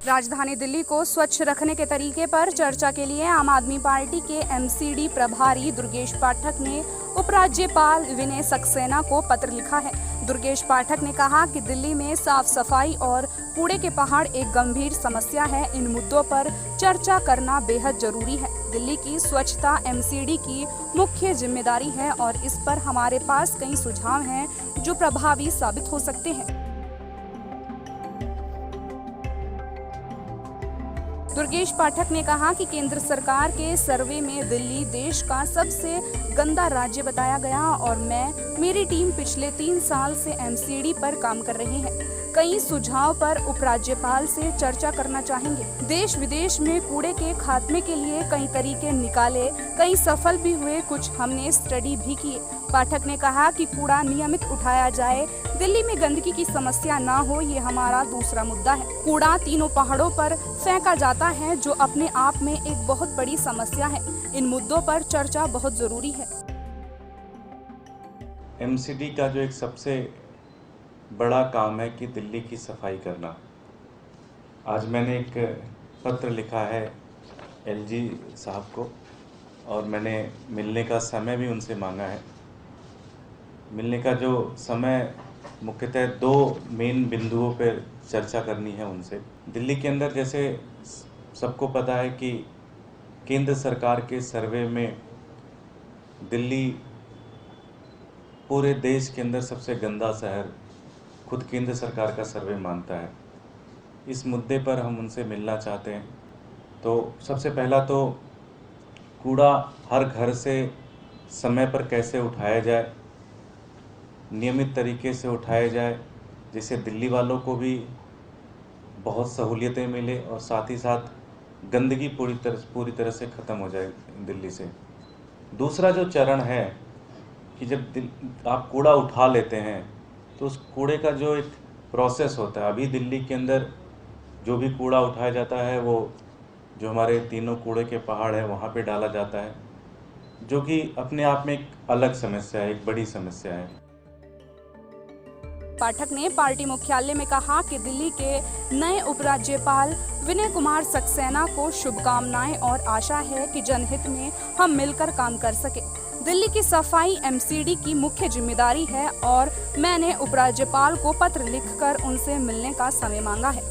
राजधानी दिल्ली को स्वच्छ रखने के तरीके पर चर्चा के लिए आम आदमी पार्टी के एमसीडी प्रभारी दुर्गेश पाठक ने उपराज्यपाल विनय सक्सेना को पत्र लिखा है। दुर्गेश पाठक ने कहा कि दिल्ली में साफ सफाई और कूड़े के पहाड़ एक गंभीर समस्या है। इन मुद्दों पर चर्चा करना बेहद जरूरी है। दिल्ली की स्वच्छता एमसीडी की मुख्य जिम्मेदारी है और इस पर हमारे पास कई सुझाव हैं जो प्रभावी साबित हो सकते हैं। दुर्गेश पाठक ने कहा कि केंद्र सरकार के सर्वे में दिल्ली देश का सबसे गंदा राज्य बताया गया और मेरी टीम पिछले 3 साल से एमसीडी पर काम कर रही है। कई सुझाव पर उपराज्यपाल से चर्चा करना चाहेंगे। देश विदेश में कूड़े के खात्मे के लिए कई तरीके निकाले, कई सफल भी हुए, कुछ हमने स्टडी भी किए। पाठक ने कहा कि कूड़ा नियमित उठाया जाए, दिल्ली में गंदगी की समस्या ना हो, ये हमारा दूसरा मुद्दा है। कूड़ा तीनों पहाड़ों पर फेंका जाता है जो अपने आप में एक बहुत बड़ी समस्या है। इन मुद्दों पर चर्चा बहुत जरूरी है। एमसीडी का जो एक सबसे बड़ा काम है कि दिल्ली की सफाई करना। आज मैंने एक पत्र लिखा है एलजी साहब को और मैंने मिलने का समय भी उनसे मांगा है। मिलने का जो समय मुख्यतः 2 मेन बिंदुओं पर चर्चा करनी है उनसे। दिल्ली के अंदर जैसे सबको पता है कि केंद्र सरकार के सर्वे में दिल्ली पूरे देश के अंदर सबसे गंदा शहर खुद केंद्र सरकार का सर्वे मानता है। इस मुद्दे पर हम उनसे मिलना चाहते हैं। तो सबसे पहला तो कूड़ा हर घर से समय पर कैसे उठाया जाए, नियमित तरीके से उठाया जाए, जिससे दिल्ली वालों को भी बहुत सहूलियतें मिले और साथ ही साथ गंदगी पूरी तरह से ख़त्म हो जाए दिल्ली से। दूसरा जो चरण है कि जब आप कूड़ा उठा लेते हैं तो उस कूड़े का जो एक प्रोसेस होता है, अभी दिल्ली के अंदर जो भी कूड़ा उठाया जाता है वो जो हमारे तीनों कूड़े के पहाड़ है वहाँ पे डाला जाता है, जो कि अपने आप में एक अलग समस्या है, एक बड़ी समस्या है। पाठक ने पार्टी मुख्यालय में कहा कि दिल्ली के नए उपराज्यपाल विनय कुमार सक्सेना को शुभकामनाएं और आशा है कि जनहित में हम मिलकर काम कर सके। दिल्ली की सफाई एमसीडी की मुख्य जिम्मेदारी है और मैंने उपराज्यपाल को पत्र लिखकर उनसे मिलने का समय मांगा है।